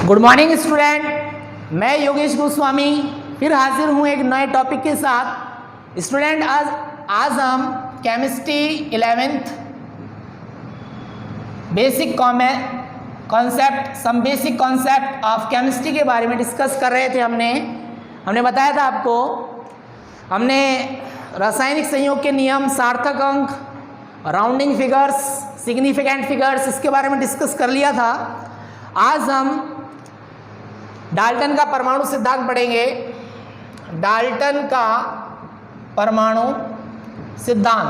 Good morning student, मैं योगेश गोस्वामी फिर हाजिर हूँ एक नए टॉपिक के साथ। स्टूडेंट आज हम chemistry 11th basic concept of chemistry के बारे में डिस्कस कर रहे थे। हमने बताया था आपको, हमने रासायनिक संयोग के नियम, सार्थक अंक, राउंडिंग फिगर्स, सिग्निफिकेंट फिगर्स, इसके बारे में डिस्कस कर लिया था। आज हम डाल्टन का परमाणु सिद्धांत पढ़ेंगे। डाल्टन का परमाणु सिद्धांत,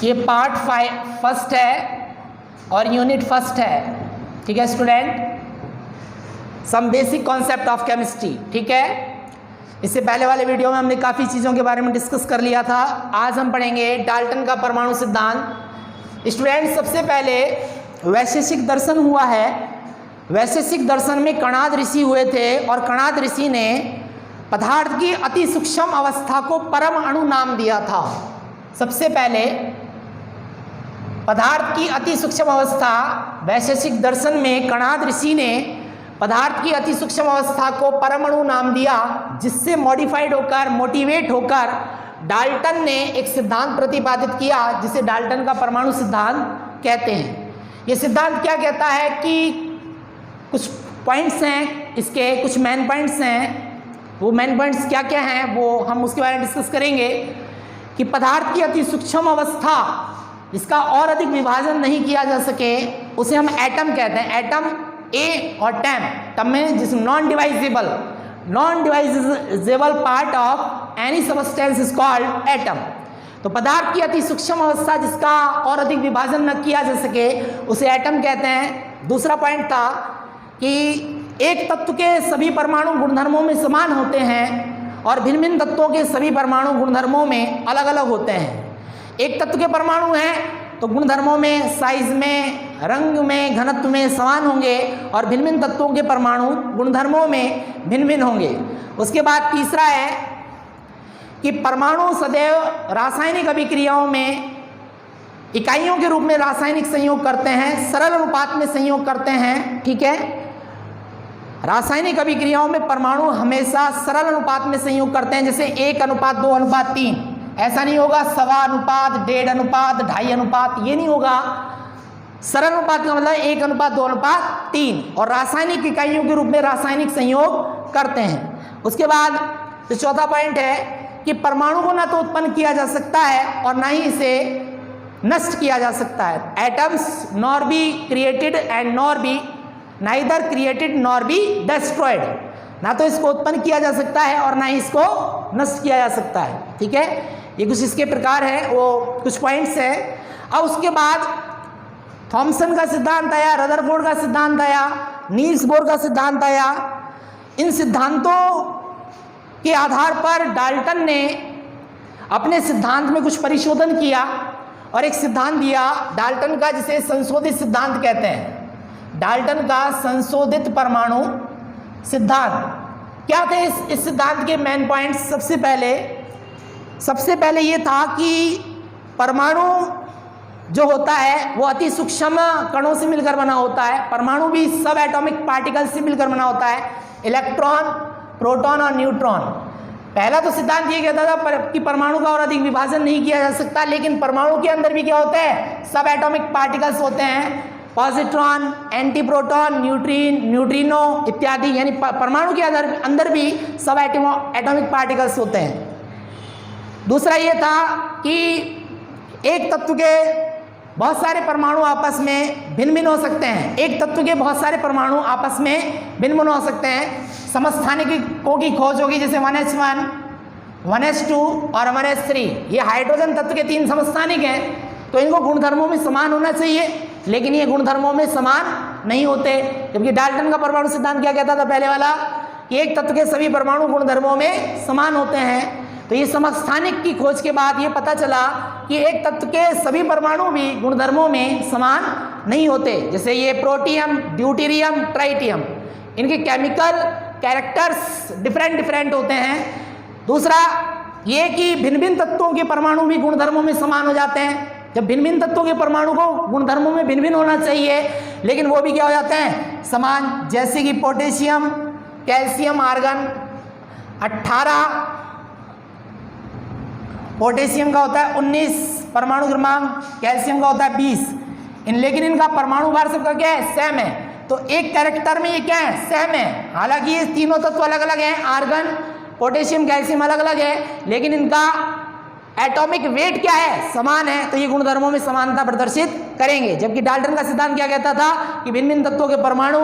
ये पार्ट फर्स्ट है और यूनिट फर्स्ट है। ठीक है student, some basic concept of chemistry. ठीक है, इससे पहले वाले वीडियो में हमने काफ़ी चीज़ों के बारे में डिस्कस कर लिया था। आज हम पढ़ेंगे डाल्टन का परमाणु सिद्धांत। स्टूडेंट, सबसे पहले वैशेषिक दर्शन हुआ है। वैशेषिक दर्शन में कणाद ऋषि हुए थे और कणाद ऋषि ने पदार्थ की अति सूक्ष्म अवस्था को परम अणु नाम दिया था। सबसे पहले पदार्थ की अति सूक्ष्म अवस्था, वैशेषिक दर्शन में कणाद ऋषि ने पदार्थ की अति सूक्ष्म अवस्था को परमाणु नाम दिया, जिससे मॉडिफाइड होकर, मोटिवेट होकर डाल्टन ने एक सिद्धांत प्रतिपादित किया जिसे डाल्टन का परमाणु सिद्धांत कहते हैं। ये सिद्धांत क्या कहता है कि कुछ पॉइंट्स हैं, इसके कुछ मेन पॉइंट्स हैं। वो मेन पॉइंट्स क्या क्या हैं वो हम उसके बारे में डिस्कस करेंगे। कि पदार्थ की अति सूक्ष्म अवस्था, इसका और अधिक विभाजन नहीं किया जा सके, उसे हम एटम कहते हैं। एटम ए और टम में जिस non divisible part of any substance is called atom. तो पदार्थ की अति सूक्ष्म अवस्था जिसका और अधिक विभाजन न किया जा सके उसे एटम कहते हैं। दूसरा पॉइंट था कि एक तत्व के सभी परमाणु गुणधर्मों में समान होते हैं और भिन्न भिन्न तत्वों के सभी परमाणु गुणधर्मों में अलग अलग होते हैं। एक तत्व के परमाणु हैं तो गुणधर्मों में, साइज में, रंग में, घनत्व में समान होंगे और भिन्न भिन्न तत्वों के परमाणु गुणधर्मों में भिन्न भिन्न होंगे। उसके बाद तीसरा है कि परमाणु सदैव रासायनिक अभिक्रियाओं में इकाइयों के रूप में रासायनिक संयोग करते हैं, सरल अनुपात में संयोग करते हैं। ठीक है, रासायनिक अभिक्रियाओं में परमाणु हमेशा सरल अनुपात में संयोग करते हैं, जैसे 1:2:3। ऐसा नहीं होगा 1.25 अनुपात, 1.5 अनुपात, 2.5 अनुपात, ये नहीं होगा। सरल अनुपात का मतलब 1:2:3 और रासायनिक इकाइयों के रूप में रासायनिक संयोग करते हैं। उसके बाद जो चौथा पॉइंट है कि परमाणु को न तो उत्पन्न किया जा सकता है और ना ही इसे नष्ट किया जा सकता है। Atoms nor be created and nor be neither created nor be destroyed. ना तो इसको उत्पन्न किया जा सकता है और ना ही इसको नष्ट किया जा सकता है। ठीक है, ये कुछ इसके प्रकार है, वो कुछ पॉइंट्स हैं। अब उसके बाद थॉमसन का सिद्धांत आया, रदरफोर्ड का सिद्धांत आया, नील्स बोर का सिद्धांत आया। इन सिद्धांतों के आधार पर डाल्टन ने अपने सिद्धांत में कुछ परिशोधन किया और एक सिद्धांत दिया डाल्टन का, जिसे संशोधित सिद्धांत कहते हैं। डाल्टन का संशोधित परमाणु सिद्धांत। क्या थे इस सिद्धांत के मेन पॉइंट्स? सबसे पहले ये था कि परमाणु जो होता है वो अति सूक्ष्म कणों से मिलकर बना होता है। परमाणु भी सब एटॉमिक पार्टिकल से मिलकर बना होता है, इलेक्ट्रॉन, प्रोटॉन और न्यूट्रॉन। पहला तो सिद्धांत ये कहता था कि परमाणु का और अधिक विभाजन नहीं किया जा सकता, लेकिन परमाणु के अंदर भी क्या होते हैं? सब एटॉमिक पार्टिकल्स होते हैं, पॉजिट्रॉन, एंटीप्रोटॉन, न्यूट्रिनो इत्यादि। यानी परमाणु के अंदर भी सब एटॉमिक पार्टिकल्स होते हैं। दूसरा ये था कि एक तत्व के बहुत सारे परमाणु आपस में भिन्न भिन्न हो सकते हैं। एक तत्व के बहुत सारे परमाणु आपस में भिन्न भिन्न हो सकते हैं। समस्थानिकों की खोज होगी, जैसे 1s1, 1s2 और 1s3। ये हाइड्रोजन तत्व के 3 समस्थानिक हैं, तो इनको गुणधर्मों में समान होना चाहिए, लेकिन ये गुणधर्मों में समान नहीं होते। जबकि डाल्टन का परमाणु सिद्धांत क्या कहता था? पहले वाला कि एक तत्व के सभी परमाणु गुणधर्मों में समान होते हैं। तो ये समस्थानिक की खोज के बाद ये पता चला कि एक तत्व के सभी परमाणु भी गुणधर्मों में समान नहीं होते। जैसे ये प्रोटियम, ड्यूटेरियम, ट्राइटियम, इनके केमिकल कैरेक्टर्स डिफरेंट होते हैं। दूसरा ये कि भिन्न भिन्न तत्वों के परमाणु भी गुणधर्मों में समान हो जाते हैं। जब भिन्न भिन्न तत्वों के परमाणु को गुणधर्मों में भिन्न भिन्न होना चाहिए, लेकिन वो भी क्या हो जाते हैं, समान। जैसे कि पोटेशियम, कैल्शियम, आर्गन 18, पोटेशियम का होता है 19 परमाणु क्रमांक, कैल्शियम का होता है 20, लेकिन इनका परमाणु भार सबका क्या है, सेम है। तो एक कैरेक्टर में ये क्या है, सेम है। हालांकि ये तीनों तत्व अलग अलग हैं, आर्गन, पोटेशियम, कैल्शियम अलग अलग है, लेकिन इनका एटॉमिक वेट क्या है, समान है। तो ये गुणधर्मों में समानता प्रदर्शित करेंगे। जबकि डाल्टन का सिद्धांत क्या कहता था कि भिन्न भिन्न तत्वों के परमाणु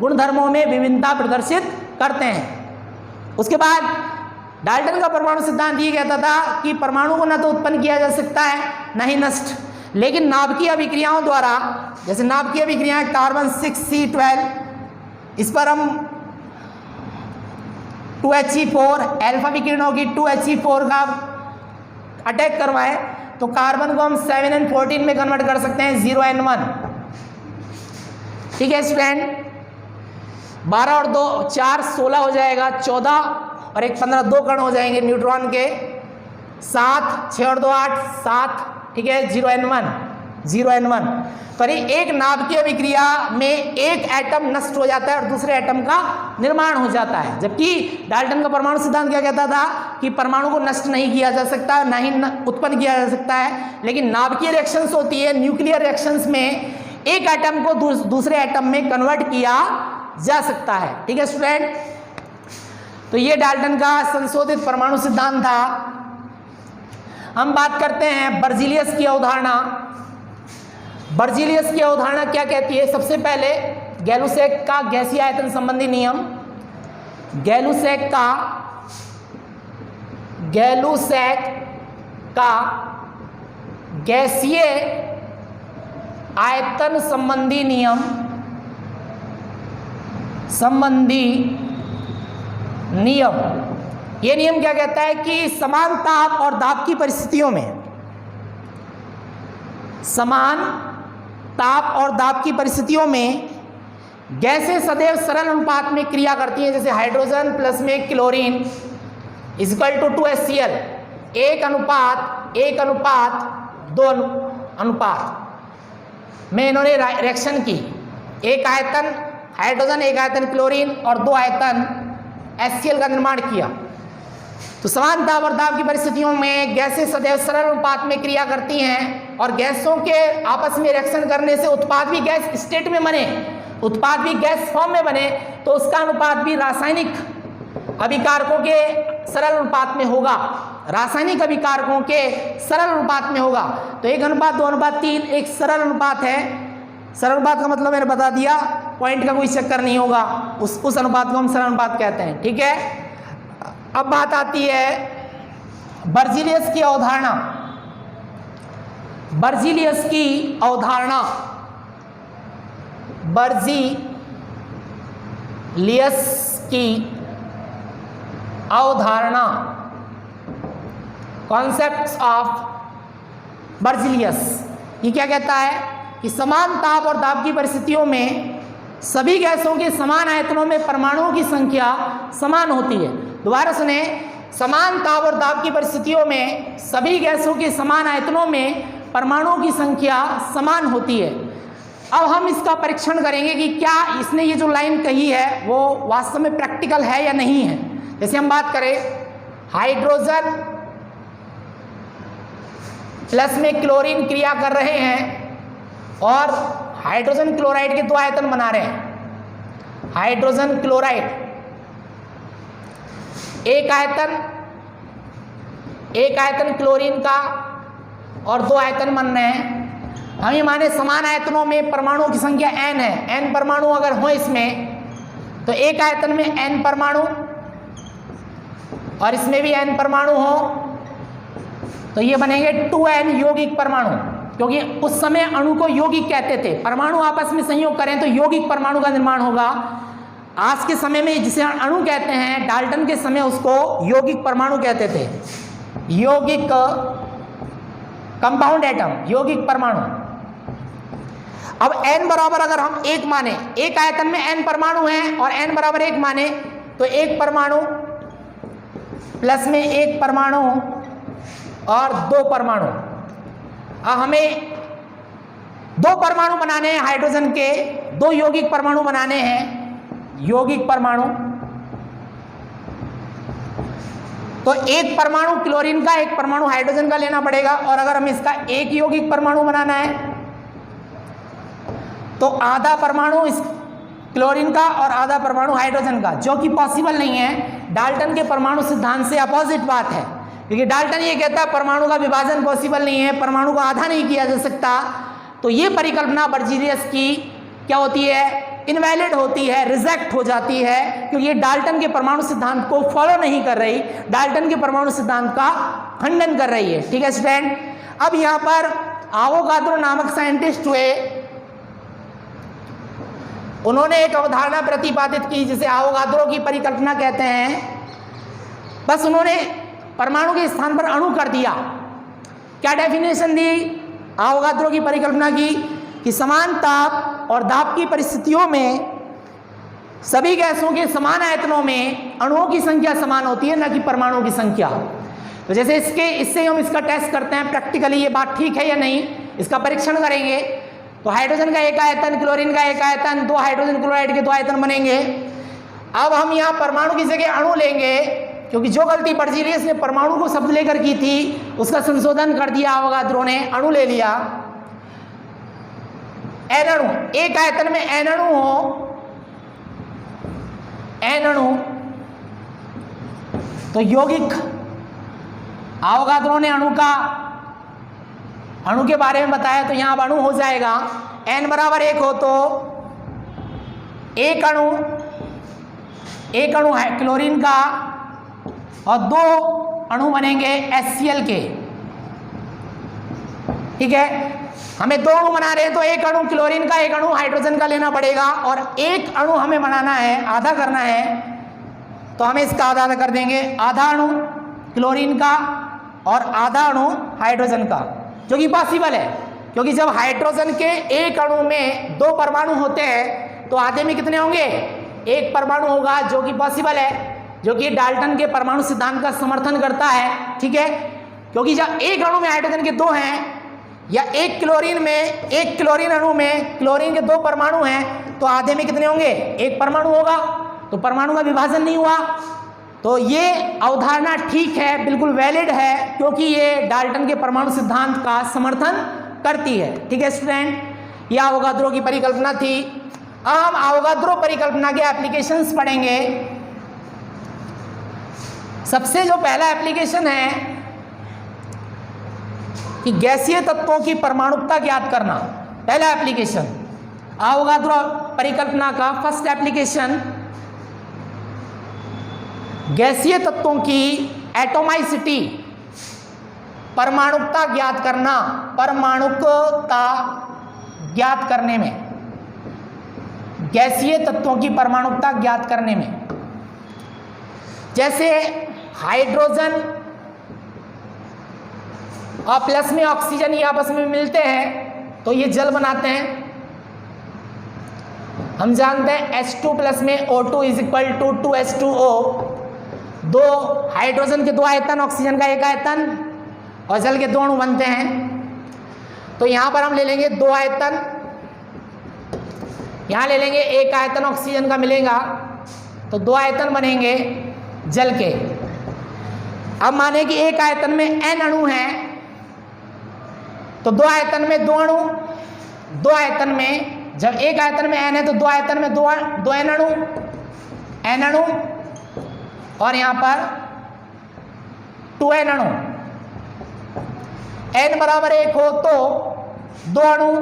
गुणधर्मों में विभिन्नता प्रदर्शित करते हैं। उसके बाद डाल्टन का परमाणु सिद्धांत ये कहता था कि परमाणु को न तो उत्पन्न किया जा सकता है न ही नष्ट, लेकिन नाभिकीय अभिक्रियाओं द्वारा, जैसे नाभिकीय अभिक्रियाएं कार्बन 6C12, इस पर हम 2He4 अल्फा विकिरणों की 2He4 का अटैक करवाए तो कार्बन को हम 7N14 में कन्वर्ट कर सकते हैं 0N1। ठीक है स्टूडेंट, 12 और 2 4 16 हो जाएगा, 14 और 1 15 2 कण हो जाएंगे न्यूट्रॉन के, 7 6 और 2 8 7। ठीक है, 0N1। तो एक नाभिकीय अभिक्रिया में एक एटम नष्ट हो जाता है और दूसरे एटम का निर्माण हो जाता है। जबकि डाल्टन का परमाणु सिद्धांत क्या कहता था कि परमाणु को नष्ट नहीं किया जा सकता, ना ही उत्पन्न किया जा सकता है, लेकिन नाभिकीय रिएक्शंस होती है, न्यूक्लियर रिएक्शंस में एक एटम को दूसरे एटम में कन्वर्ट किया जा सकता है। ठीक है स्टूडेंट, तो ये डाल्टन का संशोधित परमाणु सिद्धांत था। हम बात करते हैं बर्जीलियस की अवधारणा। बर्जीलियस की अवधारणा क्या कहती है? सबसे पहले गैलुसैक का गैसीय आयतन संबंधी नियम, गैलुसैक का गैसीय आयतन संबंधी नियम ये नियम क्या कहता है कि समान ताप और दाब की परिस्थितियों में, समान ताप और दाब की परिस्थितियों में गैसें सदैव सरल अनुपात में क्रिया करती हैं। जैसे हाइड्रोजन प्लस में क्लोरीन इक्वल टू 2HCl, 1:2 अनुपात में इन्होंने रिएक्शन की। एक आयतन हाइड्रोजन, एक आयतन क्लोरीन और 2 आयतन HCl का निर्माण किया। तो समान दाब और दाब की परिस्थितियों में गैसें सदैव सरल अनुपात में क्रिया करती हैं और गैसों के आपस में रिएक्शन करने से उत्पाद भी गैस स्टेट में बने, उत्पाद भी गैस फॉर्म में बने, तो उसका अनुपात भी रासायनिक अभिकारकों के सरल अनुपात में होगा, रासायनिक अभिकारकों के सरल अनुपात में होगा। तो 1:2:3 एक सरल अनुपात है। सरल अनुपात का मतलब मैंने बता दिया, पॉइंट का कोई चक्कर नहीं होगा, उस अनुपात को हम सरल अनुपात कहते हैं। ठीक है, अब बात आती है बर्जीलियस की अवधारणा। बर्जीलियस की अवधारणा, कॉन्सेप्ट्स ऑफ बर्जीलियस, ये क्या कहता है कि समान ताप और दाब की परिस्थितियों में सभी गैसों के समान आयतनों में परमाणुओं की संख्या समान होती है। दोबारा सुने, समान ताप और दाब की परिस्थितियों में सभी गैसों के समान आयतनों में परमाणुओं की संख्या समान होती है। अब हम इसका परीक्षण करेंगे कि क्या इसने ये जो लाइन कही है वो वास्तव में प्रैक्टिकल है या नहीं है। जैसे हम बात करें हाइड्रोजन प्लस में क्लोरीन क्रिया कर रहे हैं और हाइड्रोजन क्लोराइड के 2 आयतन बना रहे हैं। हाइड्रोजन क्लोराइड एक आयतन क्लोरीन का और 2 आयतन बन रहे हैं। हम ये माने समान आयतनों में परमाणुओं की संख्या n है, n परमाणु अगर हो इसमें तो एक आयतन में n परमाणु और इसमें भी n परमाणु हो तो ये बनेंगे 2n यौगिक परमाणु, क्योंकि उस समय अणु को यौगिक कहते थे। परमाणु आपस में संयोग करें तो यौगिक परमाणु का निर्माण होगा। आज के समय में जिसे अणु कहते हैं, डाल्टन के समय उसको यौगिक परमाणु कहते थे, यौगिक कंपाउंड एटम, यौगिक परमाणु। अब n बराबर अगर हम 1 माने, एक आयतन में n परमाणु हैं और n बराबर 1 माने तो 1 परमाणु प्लस में 1 परमाणु और 2 परमाणु, हमें 2 परमाणु बनाने हैं हाइड्रोजन के, 2 यौगिक परमाणु बनाने हैं, यौगिक परमाणु। तो एक परमाणु क्लोरीन का, एक परमाणु हाइड्रोजन का लेना पड़ेगा। और अगर हमें इसका एक यौगिक परमाणु बनाना है तो आधा परमाणु इस क्लोरीन का और आधा परमाणु हाइड्रोजन का, जो कि पॉसिबल नहीं है। डाल्टन के परमाणु सिद्धांत से अपोजिट बात है, क्योंकि डाल्टन ये कहता है परमाणु का विभाजन पॉसिबल नहीं है, परमाणु को आधा नहीं किया जा सकता। तो ये परिकल्पना बर्जीलियस की क्या होती है, इनवैलिड होती है, रिजेक्ट हो जाती है, क्योंकि ये डाल्टन के परमाणु सिद्धांत को फॉलो नहीं कर रही, डाल्टन के परमाणु सिद्धांत का खंडन कर रही है। ठीक है स्टूडेंट। अब यहाँ पर आवोगाद्रो नामक साइंटिस्ट हुए, उन्होंने एक अवधारणा प्रतिपादित की जिसे आवोगाद्रो की परिकल्पना कहते हैं। बस उन्होंने परमाणु के स्थान पर अणु कर दिया। क्या डेफिनेशन दी आवोगाद्रो की परिकल्पना की कि समान ताप और दाब की परिस्थितियों में सभी गैसों के समान आयतनों में अणुओं की संख्या समान होती है, न कि परमाणुओं की संख्या। तो जैसे इससे हम इसका टेस्ट करते हैं प्रैक्टिकली, ये बात ठीक है या नहीं, इसका परीक्षण करेंगे। तो हाइड्रोजन का एक आयतन, क्लोरीन का एक आयतन, 2 हाइड्रोजन क्लोराइड के 2 आयतन बनेंगे। अब हम यहाँ परमाणु की जगह अणु लेंगे, क्योंकि जो गलती बर्जीलियस ने परमाणु को शब्द लेकर की थी उसका संशोधन कर दिया आवोगाद्रो ने, अणु ले लिया। एन अणु, एक आयतन में एन अणु हो, एन अणु, तो यौगिक आवोगाद्रो ने अणु के बारे में बताया, तो यहां अणु हो जाएगा n बराबर 1 हो तो एक अणु है क्लोरीन का और 2 अणु बनेंगे HCl के। ठीक है, हमें 2 अणु बना रहे हैं तो एक अणु क्लोरीन का, एक अणु हाइड्रोजन का लेना पड़ेगा, और एक अणु हमें बनाना है, आधा करना है, तो हमें इसका आधा आधा कर देंगे। आधा अणु क्लोरीन का और आधा अणु हाइड्रोजन का, जो कि पॉसिबल है, क्योंकि जब हाइड्रोजन के एक अणु में 2 परमाणु होते हैं तो आधे में कितने होंगे, 1 परमाणु होगा, जो कि पॉसिबल है, जो कि डाल्टन के परमाणु सिद्धांत का समर्थन करता है। ठीक है, क्योंकि जब एक अणु में हाइड्रोजन के 2 हैं या एक क्लोरीन अणु में क्लोरीन के 2 परमाणु हैं तो आधे में कितने होंगे, 1 परमाणु होगा, तो परमाणु का विभाजन नहीं हुआ। तो ये अवधारणा ठीक है, बिल्कुल वैलिड है, क्योंकि ये डाल्टन के परमाणु सिद्धांत का समर्थन करती है। ठीक है स्टूडेंट, ये आवोगाद्रो की परिकल्पना थी। अब हम आवोगाद्रो परिकल्पना के एप्लीकेशंस पढ़ेंगे। सबसे जो पहला एप्लीकेशन है कि गैसीय तत्वों की परमाणुकता ज्ञात करना, पहला एप्लीकेशन आवोगाद्रो परिकल्पना का फर्स्ट एप्लीकेशन, गैसीय तत्वों की एटोमाइसिटी, परमाणुकता ज्ञात करना, परमाणुकता ज्ञात करने में, गैसीय तत्वों की परमाणुकता ज्ञात करने में। जैसे हाइड्रोजन और प्लस में ऑक्सीजन ये आपस में मिलते हैं तो ये जल बनाते हैं। हम जानते हैं H2 प्लस में O2 is equal to 2H2O, 2 hydrogen के 2 आयतन, ऑक्सीजन का 1 आयतन और जल के 2 अणु बनते हैं। तो यहाँ पर हम ले लेंगे 2 आयतन, यहाँ ले लेंगे 1 आयतन ऑक्सीजन का मिलेगा, तो 2 आयतन बनेंगे जल के। अब माने कि 1 आयतन में n अणु हैं, तो 2 आयतन में 2 अणु, 2 आयतन में, जब 1 आयतन में n है तो 2 आयतन में 2 n अणु, और यहाँ पर 2n अणु। n बराबर 1 हो तो 2 अणु,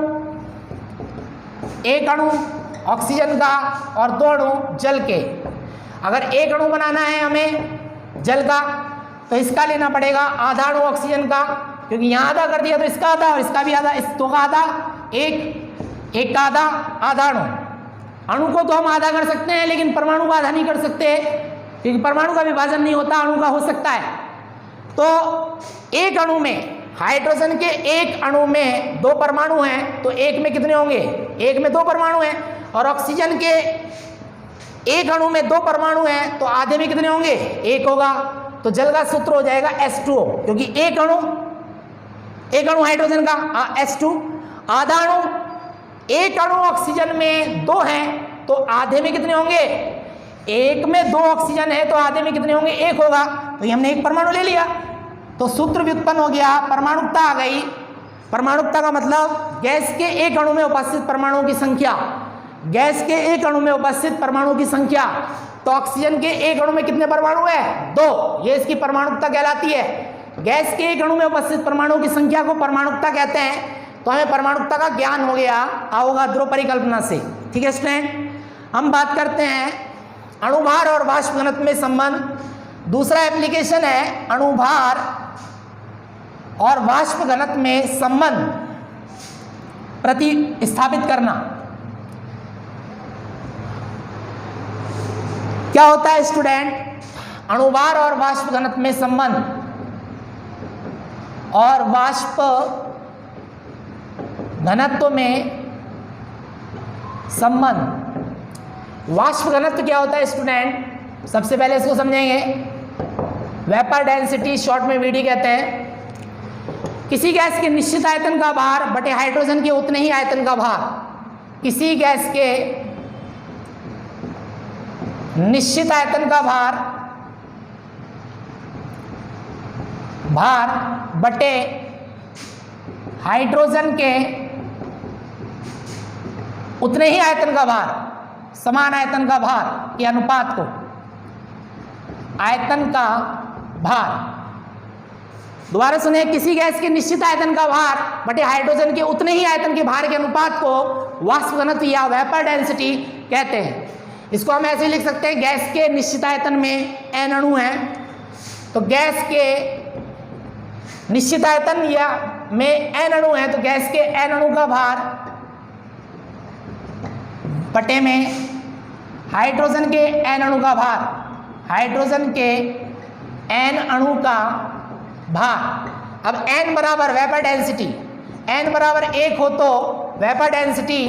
1 अणु ऑक्सीजन का और 2 अणु जल के। अगर 1 अणु बनाना है हमें जल का तो इसका लेना पड़ेगा आधा अणु ऑक्सीजन का, क्योंकि यहाँ आधा कर दिया तो इसका आधा और इसका भी आधा, इस 2 का आधा, एक का आधा, आधा अणु को तो हम आधा कर सकते हैं, लेकिन परमाणु का आधा नहीं कर सकते, क्योंकि परमाणु का विभाजन नहीं होता, अणु का हो सकता है। तो एक अणु में, हाइड्रोजन के एक अणु में 2 परमाणु हैं तो एक में कितने होंगे, एक में 2 परमाणु हैं, और ऑक्सीजन के एक अणु में 2 परमाणु हैं तो आधे में कितने होंगे, 1 होगा। तो जल का सूत्र हो जाएगा H2O, क्योंकि एक अणु एक अणु हाइड्रोजन का H2, आधा अणु, एक अणु ऑक्सीजन में 2 हैं तो आधे में कितने होंगे, एक में 2 ऑक्सीजन है तो आधे में कितने होंगे, 1 होगा। तो ये हमने एक परमाणु ले लिया, तो सूत्र व्युत्पन्न हो गया, परमाणुकता आ गई। परमाणुकता का मतलब गैस के एक अणु में उपस्थित परमाणुओं की संख्या, गैस के एक अणु में उपस्थित परमाणुओं की संख्या। तो ऑक्सीजन के एक अणु में कितने परमाणु है, 2, ये इसकी परमाणुकता कहलाती है। गैस के एक अणु में उपस्थित परमाणुओं की संख्या को परमाणुकता कहते हैं। तो हमें परमाणुकता का ज्ञान हो गया अवोगाद्रो परिकल्पना से। ठीक है स्टूडेंट, हम बात करते हैं अणुभार और वाष्प घनत्व में संबंध। दूसरा एप्लीकेशन है अणुभार और वाष्प घनत्व में संबंध प्रतिस्थापित करना। क्या होता है स्टूडेंट, अणुभार और वाष्प घनत्व में संबंध और वाष्प घनत्व में संबंध। वाष्प घनत्व क्या होता है स्टूडेंट, सबसे पहले इसको समझेंगे। वेपर डेंसिटी शॉर्ट में वीडी कहते हैं। किसी गैस के निश्चित आयतन का भार बटे हाइड्रोजन के उतने ही आयतन का भार। किसी गैस के निश्चित आयतन का भार बटे हाइड्रोजन के उतने ही आयतन का भार, समान आयतन का भार के अनुपात को आयतन का भार। दोबारा सुने, किसी गैस के निश्चित आयतन का भार बटे हाइड्रोजन के उतने ही आयतन के भार के अनुपात को वाष्प घनत्व या वेपर डेंसिटी कहते हैं। इसको हम ऐसे लिख सकते हैं, गैस के निश्चित आयतन में n अणु हैं, तो गैस के निश्चित आयतन या में n अणु हैं, तो गैस के n अणु का भार बटे में हाइड्रोजन के n अणु का भार, हाइड्रोजन के n अणु का भार। अब n बराबर वेपर डेंसिटी, n बराबर 1 हो तो वेपर डेंसिटी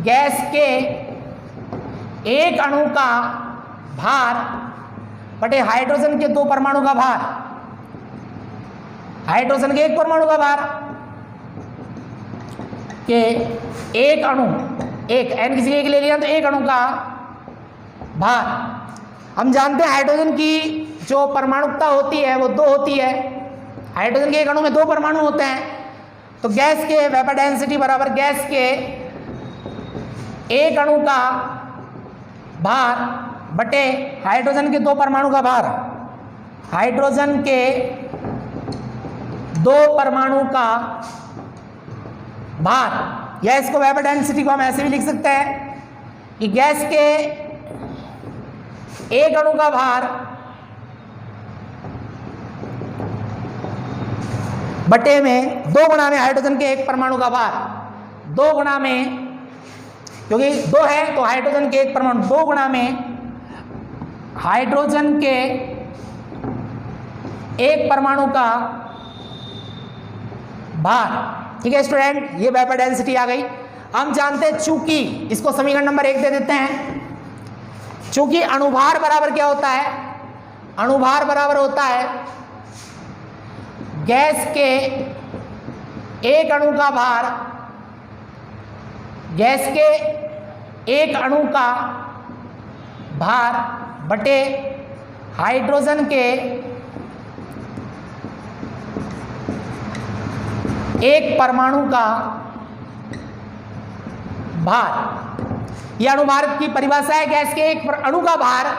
गैस के एक अणु का भार बटे हाइड्रोजन के 2 परमाणु का भार, हाइड्रोजन के 1 परमाणु का भार के एक अणु, एक n किसी एक ले लिया तो एक अणु का भार। हम जानते हैं हाइड्रोजन की जो परमाणुकता होती है वो 2 होती है। हाइड्रोजन के एक अणु में 2 परमाणु होते हैं, तो गैस के वेपर डेंसिटी बराबर गैस के एक अणु का भार बटे हाइड्रोजन के 2 परमाणु का भार, हाइड्रोजन के 2 परमाणु का भार। या इसको वेपर डेंसिटी को हम ऐसे भी लिख सकते हैं कि गैस के एक अणु का भार बटे में 2 गुणा में हाइड्रोजन के 1 परमाणु का भार, 2 गुणा में, क्योंकि 2 है तो हाइड्रोजन के 1 परमाणु, 2 गुणा में हाइड्रोजन के 1 परमाणु का भार। ठीक है स्टूडेंट, ये वेपर डेंसिटी आ गई। हम जानते हैं चूंकि, इसको समीकरण नंबर 1 दे देते हैं। चूंकि अणुभार बराबर क्या होता है, अणुभार बराबर होता है गैस के एक अणु का भार, गैस के एक अणु का भार बटे हाइड्रोजन के एक परमाणु का भार। यह अणुभार की परिभाषा है, गैस के एक अणु का भार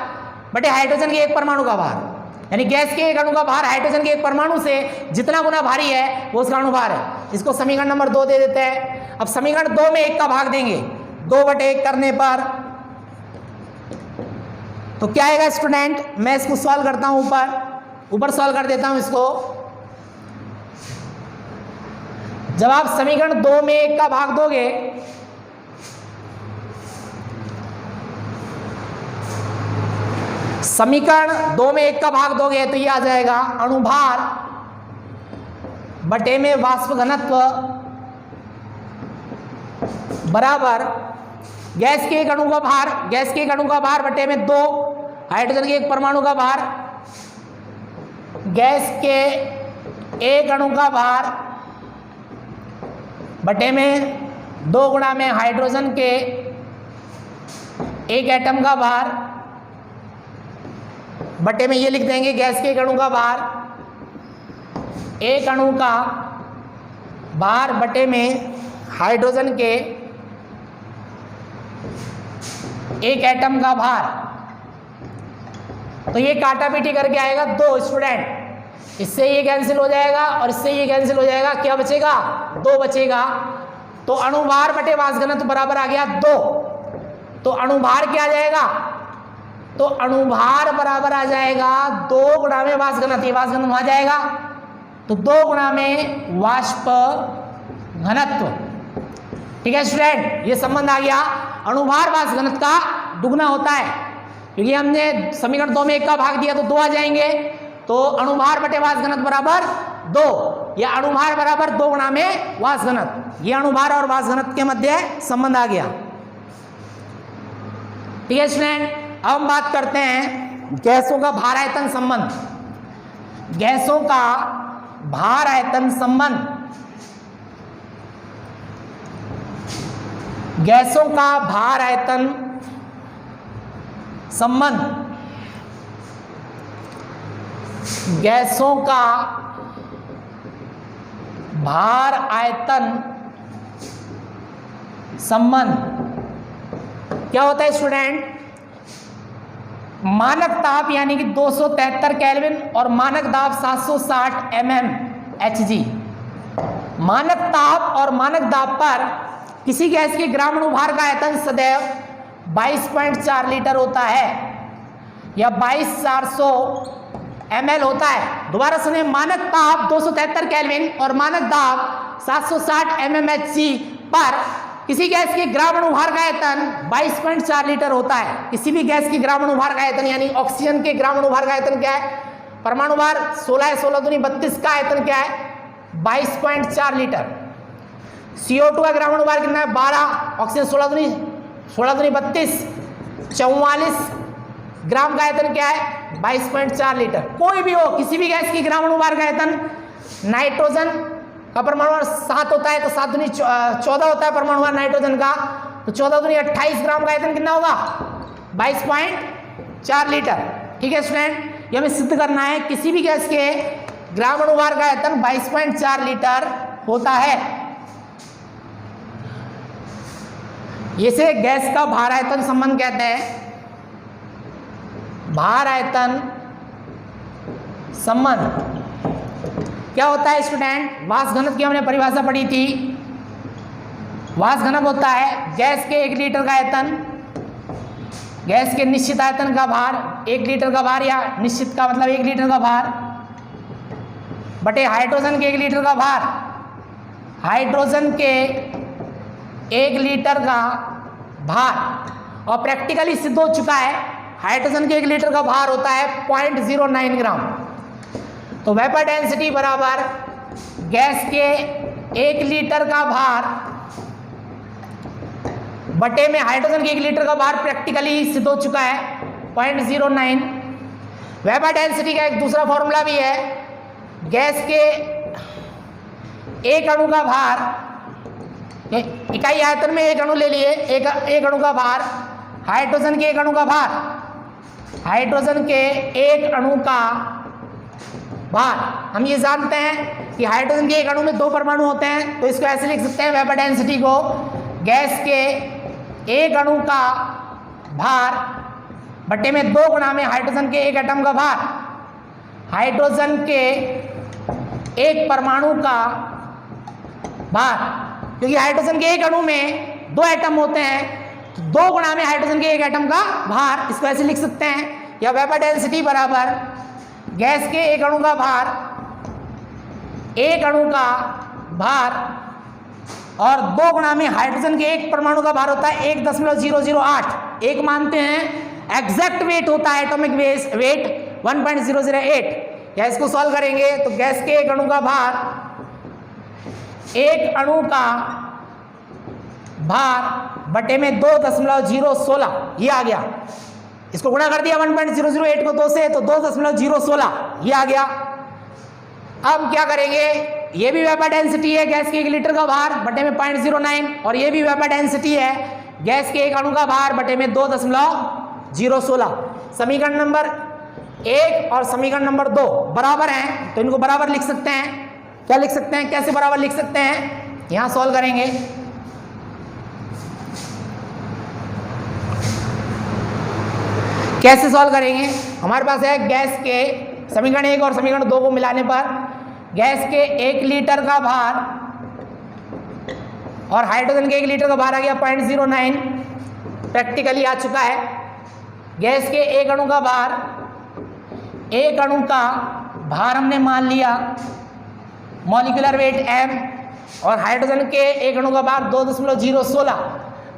बटे हाइड्रोजन के 1 परमाणु का भार। यानी गैस के एक अणु का भार हाइड्रोजन के 1 परमाणु से जितना गुना भारी है वो उसका अणुभार है। इसको समीकरण नंबर 2 दे देते हैं। अब समीकरण 2 में 1 का भाग देंगे, 2/1 करने पर तो क्या आएगा स्टूडेंट, मैं इसको सॉल्व करता हूं, ऊपर सॉल्व कर देता हूं इसको। जब आप समीकरण 2 में 1 का भाग दोगे समीकरण 2 में 1 का भाग दोगे तो ये आ जाएगा अणुभार बटे में वाष्प घनत्व बराबर गैस के एक अणु का भार, गैस के एक अणु का भार बटे में 2 हाइड्रोजन के 1 परमाणु का भार, गैस के एक अणु का भार बटे में 2 गुणा में हाइड्रोजन के एक एटम का भार, बटे में ये लिख देंगे गैस के एक अणु का भार, एक अणु का भार बटे में हाइड्रोजन के एक एटम का भार। तो ये काटा पीटी करके आएगा 2 स्टूडेंट, इससे ये कैंसिल हो जाएगा और इससे ये कैंसिल हो जाएगा, क्या बचेगा 2 बचेगा। तो अणुभार बटे वाष्प घनत्व बराबर आ गया 2। तो अणुभार क्या आ जाएगा, तो अणुभार बराबर आ जाएगा 2 गुणा में वाष्प घनत्व, वाष्प घनत्व आ जाएगा तो 2 गुणा में वाष्प घनत्व। ठीक है स्टूडेंट, ये संबंध आ गया। अणुभार वाष्प घनत्व का दुगना होता है, क्योंकि हमने समीकरण 2 में 1 का भाग दिया तो 2 आ जाएंगे। तो अणुभार बटे वाष्प घनत्व बराबर 2, या अणुभार बराबर 2 गुणा में वाष्प घनत्व। ये अणुभार और वाष्प घनत्व के मध्य संबंध आ गया। ठीक है स्टूडेंट, अब हम बात करते हैं गैसों का भार आयतन संबंध। गैसों का भार आयतन संबंध, गैसों का भार आयतन संबंध, गैसों का भार आयतन संबंध क्या होता है स्टूडेंट, मानक ताप यानी कि 273 केल्विन और मानक दाब 760 mmHg। मानक ताप और मानक दाब पर किसी गैस के ग्राम अणुभार का आयतन सदैव 22.4 लीटर होता है या 22,400 ml होता है। दोबारा सुने, मानक ताप 273 केल्विन और मानक दाब 760 mmHg पर किसी गैस के ग्राम अणुभार का आयतन 22.4 लीटर होता है। किसी भी गैस के ग्राम अणुभार का आयतन यानी ऑक्सीजन के ग्राम अणुभार का आयतन क्या है, परमाणु भार 16 है, 16 दूनी 32 का आयतन क्या है 22.4 लीटर। CO2 का ग्राम अणुभार कितना है 12, ऑक्सीजन 16 दूनी 32, 44 ग्राम का आयतन क्या है 22.4 लीटर। कोई भी हो, किसी भी गैस की ग्राम अणुभार का आयतन, नाइट्रोजन का परमाणु भार 7 होता है तो 7 दूनी 14 होता है परमाणु भार नाइट्रोजन का, तो 14 दूनी 28 ग्राम का आयतन कितना होगा 22.4 लीटर। ठीक है स्टूडेंट, ये हमें सिद्ध करना है किसी भी गैस के ग्राम अणुभार का आयतन 22.4 लीटर होता है। इसे गैस का भार आयतन संबंध कहते हैं। भार आयतन संबंध क्या होता है स्टूडेंट, वाष्प घनत्व की हमने परिभाषा पढ़ी थी। वाष्प घनत्व होता है गैस के 1 लीटर का आयतन, गैस के निश्चित आयतन का भार, 1 लीटर का भार या निश्चित का मतलब 1 लीटर का भार बटे हाइड्रोजन के 1 लीटर का भार। हाइड्रोजन के 1 लीटर का भार, और प्रैक्टिकली सिद्ध हो चुका है हाइड्रोजन के 1 लीटर का भार होता है 0.09 ग्राम। तो वेपर डेंसिटी बराबर गैस के 1 लीटर का भार बटे में हाइड्रोजन के 1 लीटर का भार, प्रैक्टिकली सिद्ध हो चुका है 0.09। वेपर डेंसिटी का एक दूसरा फॉर्मूला भी है, गैस के 1 अणु का भार, इकाई आयतन में 1 अणु ले लिए, एक अणु का भार, हाइड्रोजन के 1 अणु का भार, हाइड्रोजन के 1 अणु का भार। हम ये जानते हैं कि हाइड्रोजन के 1 अणु में 2 परमाणु होते हैं, तो इसको ऐसे लिख सकते हैं वेपर डेंसिटी को, गैस के 1 अणु का भार बटे में 2 गुणा में हाइड्रोजन के 1 एटम का भार, हाइड्रोजन के 1 परमाणु का भार, क्योंकि हाइड्रोजन के 1 अणु में 2 एटम होते हैं, तो 2 गुणा में हाइड्रोजन के 1 एटम का भार, इसको ऐसे लिख सकते हैं। या वेपर डेंसिटी बराबर गैस के 1 अणु का भार, 1 अणु का भार और 2 गुणा में हाइड्रोजन के 1 परमाणु का भार होता है 1.008, एक मानते हैं एग्जैक्ट वेट होता है, एटॉमिक वेट 1.008। या इसको सॉल्व करेंगे तो गैस के 1 अणु का भार, 1 अणु का भार बटे में 2.016, ये आ गया। इसको गुणा कर दिया 1.008 को 2 से, तो 2.016 ये आ गया। अब क्या करेंगे, ये भी वेपर डेंसिटी है गैस के 1 लीटर का भार बटे में 0.09 और ये भी वेपर डेंसिटी है गैस के 1 अणु का भार बटे में 2.016। समीकरण नंबर 1 और समीकरण नंबर 2 बराबर हैं तो इनको बराबर लिख सकते हैं। क्या लिख सकते हैं, कैसे बराबर लिख सकते हैं, यहां सॉल्व करेंगे। कैसे सॉल्व करेंगे, हमारे पास है गैस के समीकरण 1 और समीकरण 2 को मिलाने पर गैस के 1 लीटर का भार और हाइड्रोजन के 1 लीटर का भार आ गया 0.09, प्रैक्टिकली आ चुका है। गैस के 1 अणु का भार, 1 अणु का भार हमने मान लिया मॉलिक्यूलर वेट m और हाइड्रोजन के 1 अणु का भार 2.016।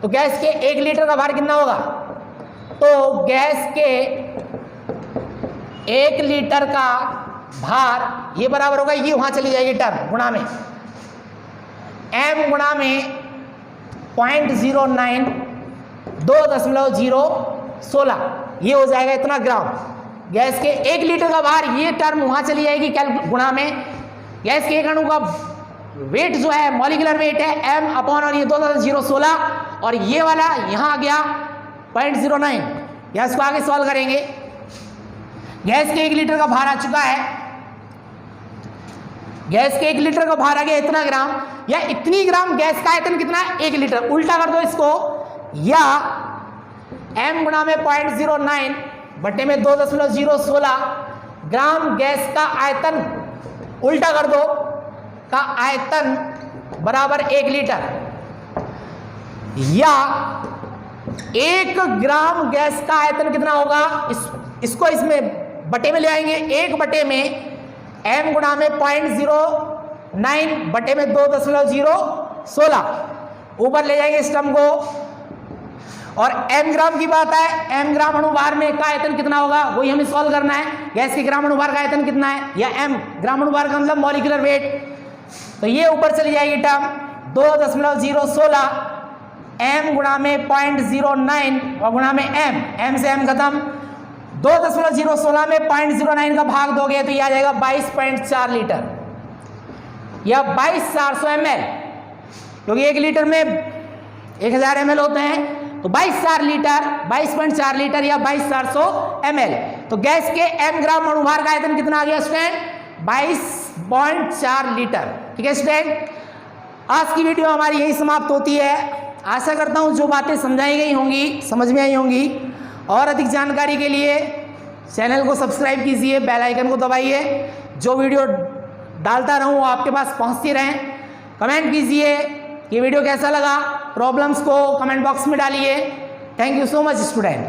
तो गैस के 1 लीटर का भार कितना होगा, तो गैस के 1 लीटर का भार ये बराबर होगा, ये वहां चली जाएगी टर्म गुणा में m गुणा में 0.09 2.016, ये हो जाएगा इतना ग्राम। गैस के 1 लीटर का भार, ये टर्म वहां चली जाएगी क्या गुणा में। गैस के 1 अणु का वेट जो है मॉलिक्यूलर वेट है m अपॉन और ये 2.016 और ये वाला यहां आ गया 0.09। या इसको आगे सॉल्व करेंगे। गैस के 1 लीटर का भार आ चुका है, गैस के 1 लीटर का भार आ गया इतना ग्राम, या इतनी ग्राम गैस का आयतन कितना है 1 लीटर। उल्टा कर दो इसको, या m गुणा में 0.09 बटे में 2.016 ग्राम गैस का आयतन, उल्टा कर दो, का आयतन बराबर 1 लीटर, या 1 ग्राम गैस का आयतन कितना होगा, इसको इसमें बटे में ले आएंगे। 1 बटे में m गुणा में 0.09 बटे में 2.016 ऊपर ले जाएंगे इस टर्म को, और m ग्राम की बात है, m ग्राम अणुभार में का आयतन कितना होगा वही हमें सॉल्व करना है। गैस के ग्राम अणुभार का आयतन कितना है, या m ग्राम अणुभार का मतलब मॉलिक्यूलर वेट, तो ये ऊपर चली जाएगी टर्म 2.016 m गुणा में 0.09 और गुणा में m से m खत्म, 2.016 में 0.09 का भाग दोगे तो ये आ जाएगा 22.4 लीटर या 22,400 ml, क्योंकि 1 लीटर में 1000 ml होते हैं, तो 22,4 लीटर 22.4 लीटर या 22,400 ml। तो गैस के m ग्राम अणुभार का आयतन कितना आ गया स्टूडेंट, 22.4 लीटर। ठीक है स्टूडेंट, आज की वीडियो हमारी यही समाप्त होती है। आशा करता हूँ जो बातें समझाई गई होंगी समझ में आई होंगी, और अधिक जानकारी के लिए चैनल को सब्सक्राइब कीजिए, बेल आइकन को दबाइए, जो वीडियो डालता रहूँ आपके पास पहुँचती रहें। कमेंट कीजिए ये वीडियो कैसा लगा, प्रॉब्लम्स को कमेंट बॉक्स में डालिए। Thank you so much student.